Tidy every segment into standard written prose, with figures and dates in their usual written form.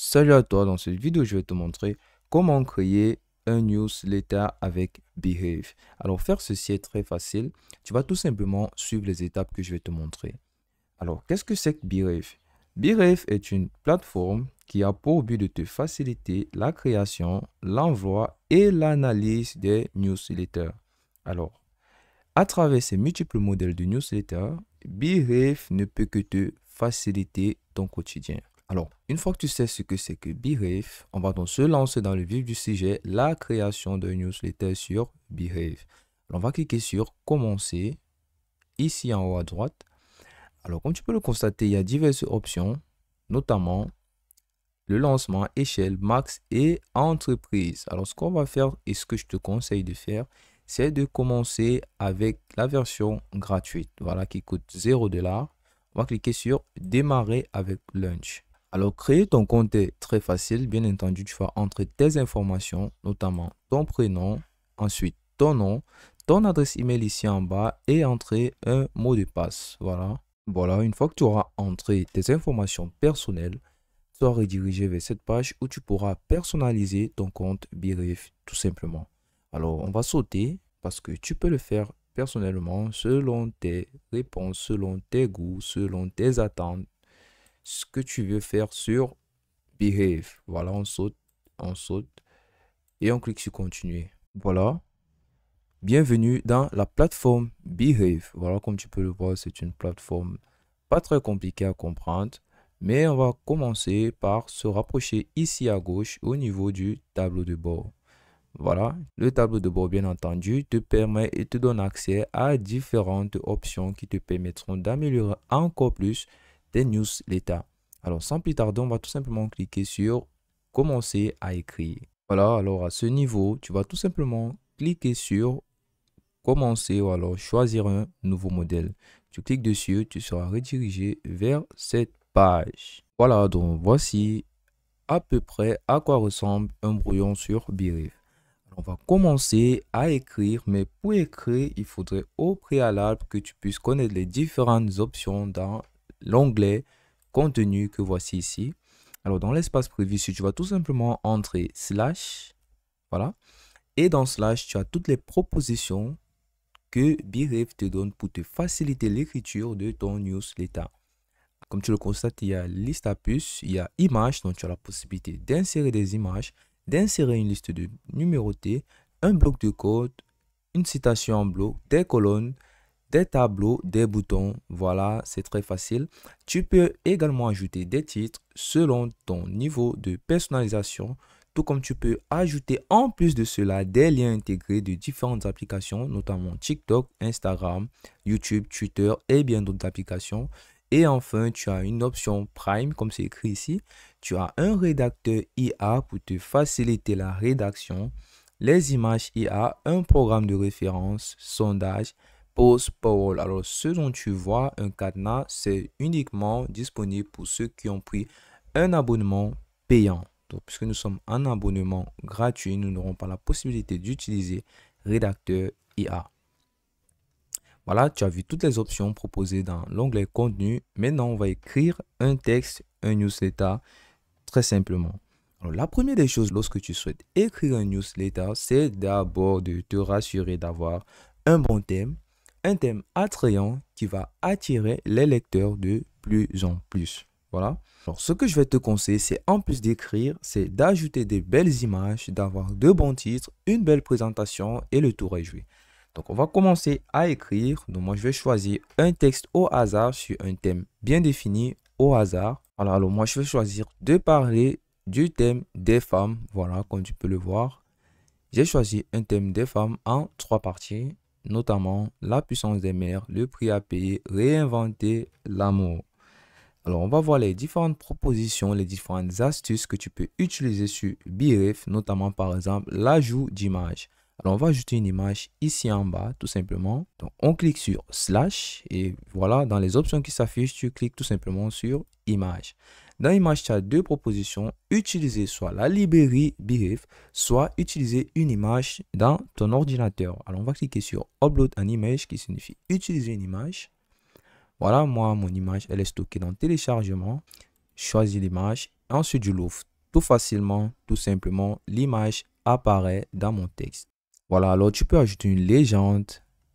Salut à toi, dans cette vidéo, je vais te montrer comment créer un newsletter avec Behave. Alors, faire ceci est très facile. Tu vas tout simplement suivre les étapes que je vais te montrer. Alors, qu'est-ce que c'est que Behave? Behave est une plateforme qui a pour but de te faciliter la création, l'envoi et l'analyse des newsletters. Alors, à travers ces multiples modèles de newsletters, Behave ne peut que te faciliter ton quotidien. Alors, une fois que tu sais ce que c'est que Behave, on va donc se lancer dans le vif du sujet, la création d'un newsletter sur Behave. Alors, on va cliquer sur Commencer, ici en haut à droite. Alors, comme tu peux le constater, il y a diverses options, notamment le lancement, échelle, max et entreprise. Alors, ce qu'on va faire et ce que je te conseille de faire, c'est de commencer avec la version gratuite, voilà, qui coûte 0 $. On va cliquer sur Démarrer avec Launch. Alors, créer ton compte est très facile. Bien entendu, tu vas entrer tes informations, notamment ton prénom, ensuite ton nom, ton adresse email ici en bas et entrer un mot de passe. Voilà. Voilà, une fois que tu auras entré tes informations personnelles, tu seras redirigé vers cette page où tu pourras personnaliser ton compte Behave tout simplement. Alors, on va sauter parce que tu peux le faire personnellement selon tes réponses, selon tes goûts, selon tes attentes, ce que tu veux faire sur Behave. Voilà, on saute et on clique sur continuer. Voilà, bienvenue dans la plateforme Behave. Voilà, comme tu peux le voir, c'est une plateforme pas très compliquée à comprendre. Mais on va commencer par se rapprocher ici à gauche au niveau du tableau de bord. Voilà, le tableau de bord, bien entendu, te permet et te donne accès à différentes options qui te permettront d'améliorer encore plus tes newsletters. Alors, sans plus tarder, on va tout simplement cliquer sur Commencer à écrire. Voilà, alors à ce niveau, tu vas tout simplement cliquer sur Commencer ou alors choisir un nouveau modèle. Tu cliques dessus, tu seras redirigé vers cette page. Voilà, donc voici à peu près à quoi ressemble un brouillon sur Behave. On va commencer à écrire, mais pour écrire, il faudrait au préalable que tu puisses connaître les différentes options dans l'onglet contenu que voici ici. Alors, dans l'espace privacy, tu vas tout simplement entrer slash, voilà. Et dans slash, tu as toutes les propositions que Behave te donne pour te faciliter l'écriture de ton newsletter. Comme tu le constates, il y a liste à puces, il y a images, donc tu as la possibilité d'insérer des images, d'insérer une liste de numérotés, un bloc de code, une citation en bloc, des colonnes, des tableaux, des boutons. Voilà, c'est très facile. Tu peux également ajouter des titres selon ton niveau de personnalisation, tout comme tu peux ajouter en plus de cela des liens intégrés de différentes applications, notamment TikTok, Instagram, YouTube, Twitter et bien d'autres applications. Et enfin, tu as une option Prime, comme c'est écrit ici. Tu as un rédacteur IA pour te faciliter la rédaction, les images IA, un programme de référence, sondage, Post Power. Alors, ce dont tu vois, un cadenas, c'est uniquement disponible pour ceux qui ont pris un abonnement payant. Donc, puisque nous sommes en abonnement gratuit, nous n'aurons pas la possibilité d'utiliser rédacteur IA. Voilà, tu as vu toutes les options proposées dans l'onglet contenu. Maintenant, on va écrire un texte, un newsletter, très simplement. Alors, la première des choses lorsque tu souhaites écrire un newsletter, c'est d'abord de te rassurer d'avoir un bon thème, un thème attrayant qui va attirer les lecteurs de plus en plus. Voilà. Alors, ce que je vais te conseiller, c'est en plus d'écrire, c'est d'ajouter des belles images, d'avoir de bons titres, une belle présentation et le tour est joué. Donc, on va commencer à écrire. Donc, moi, je vais choisir un texte au hasard sur un thème bien défini au hasard. Alors, moi, je vais choisir de parler du thème des femmes. Voilà, comme tu peux le voir. J'ai choisi un thème des femmes en 3 parties, notamment la puissance des mères, le prix à payer, réinventer l'amour. Alors, on va voir les différentes propositions, les différentes astuces que tu peux utiliser sur Behave, notamment par exemple l'ajout d'images. Alors, on va ajouter une image ici en bas, tout simplement. Donc, on clique sur slash et voilà, dans les options qui s'affichent, tu cliques tout simplement sur image. Dans image, tu as deux propositions. Utiliser soit la librairie Behave, soit utiliser une image dans ton ordinateur. Alors, on va cliquer sur Upload an image qui signifie utiliser une image. Voilà, moi, mon image, elle est stockée dans téléchargement. Choisis l'image. Ensuite, je l'ouvre tout facilement, tout simplement, l'image apparaît dans mon texte. Voilà, alors tu peux ajouter une légende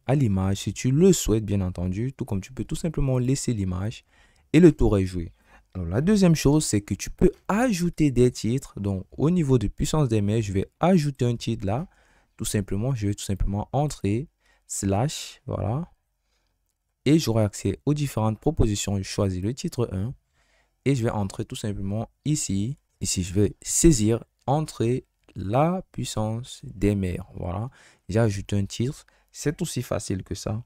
à l'image si tu le souhaites, bien entendu, tout comme tu peux tout simplement laisser l'image et le tour est joué. Alors, la deuxième chose, c'est que tu peux ajouter des titres. Donc, au niveau de puissance des mails, je vais ajouter un titre là. Tout simplement, je vais tout simplement entrer slash, voilà. Et j'aurai accès aux différentes propositions. Je choisis le titre 1 et je vais entrer tout simplement ici. Ici, je vais saisir, entrer la puissance des mers. Voilà, j'ai ajouté un titre. C'est aussi facile que ça.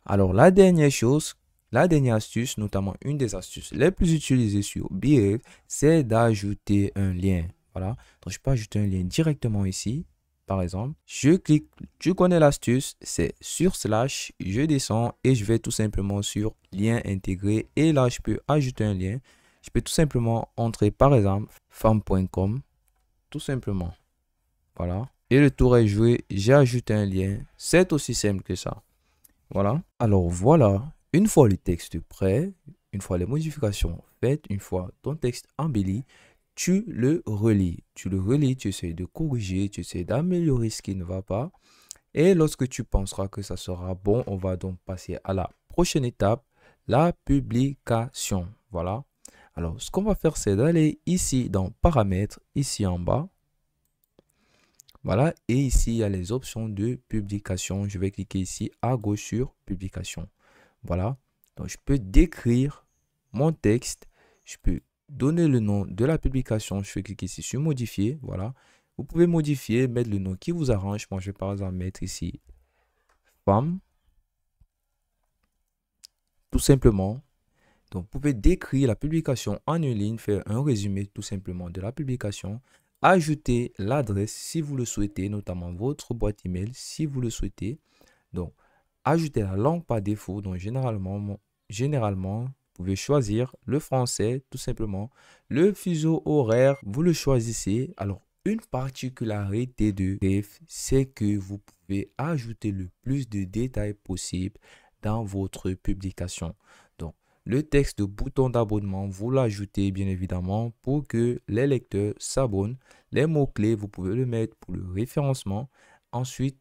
Alors, la dernière chose, la dernière astuce, notamment une des astuces les plus utilisées sur Behave, c'est d'ajouter un lien. Voilà, donc je peux ajouter un lien directement ici. Par exemple, je clique, tu connais l'astuce, c'est sur slash, je descends et je vais tout simplement sur lien intégré. Et là, je peux ajouter un lien. Je peux tout simplement entrer, par exemple, femme.com, tout simplement. Voilà. Et le tour est joué, j'ai ajouté un lien. C'est aussi simple que ça. Voilà. Alors voilà, une fois le texte prêt, une fois les modifications faites, une fois ton texte embelli, tu le relis. Tu le relis, tu essaies de corriger, tu essaies d'améliorer ce qui ne va pas. Et lorsque tu penseras que ça sera bon, on va donc passer à la prochaine étape, la publication. Voilà. Alors, ce qu'on va faire, c'est d'aller ici dans Paramètres, ici en bas. Voilà, et ici, il y a les options de publication. Je vais cliquer ici à gauche sur publication. Voilà, donc je peux décrire mon texte. Je peux donner le nom de la publication. Je vais cliquer ici sur modifier. Voilà, vous pouvez modifier, mettre le nom qui vous arrange. Moi, je vais par exemple mettre ici femme. Tout simplement. Donc, vous pouvez décrire la publication en une ligne, faire un résumé tout simplement de la publication. Ajouter l'adresse si vous le souhaitez, notamment votre boîte email si vous le souhaitez. Donc, ajouter la langue par défaut. Donc, généralement, vous pouvez choisir le français tout simplement. Le fuseau horaire, vous le choisissez. Alors, une particularité de Bref, c'est que vous pouvez ajouter le plus de détails possible dans votre publication. Donc, le texte de bouton d'abonnement, vous l'ajoutez bien évidemment pour que les lecteurs s'abonnent. Les mots-clés, vous pouvez le mettre pour le référencement. Ensuite,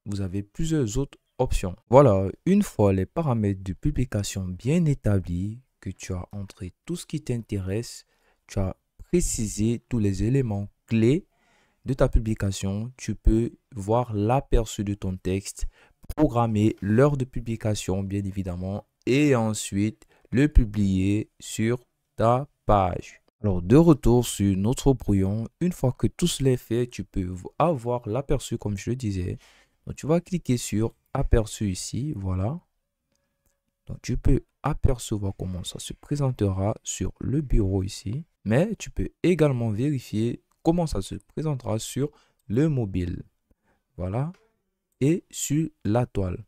vous avez plusieurs autres options. Voilà, une fois les paramètres de publication bien établis, que tu as entré tout ce qui t'intéresse, tu as précisé tous les éléments clés de ta publication, tu peux voir l'aperçu de ton texte, programmer l'heure de publication bien évidemment et ensuite le publier sur ta page. Alors, de retour sur notre brouillon, une fois que tout cela est fait, tu peux avoir l'aperçu comme je le disais. Donc, tu vas cliquer sur aperçu ici, voilà. Donc, tu peux apercevoir comment ça se présentera sur le bureau ici. Mais tu peux également vérifier comment ça se présentera sur le mobile. Voilà. Et sur la toile.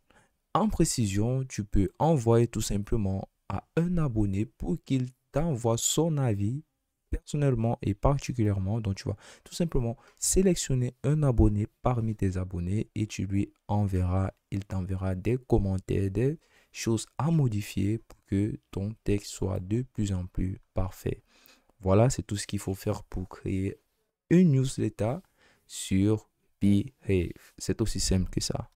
En précision, tu peux envoyer tout simplement à un abonné pour qu'il t'envoie son avis personnellement et particulièrement. Donc, tu vas tout simplement sélectionner un abonné parmi tes abonnés et tu lui enverras, il t'enverra des commentaires, des choses à modifier pour que ton texte soit de plus en plus parfait. Voilà, c'est tout ce qu'il faut faire pour créer une newsletter sur Behave. C'est aussi simple que ça.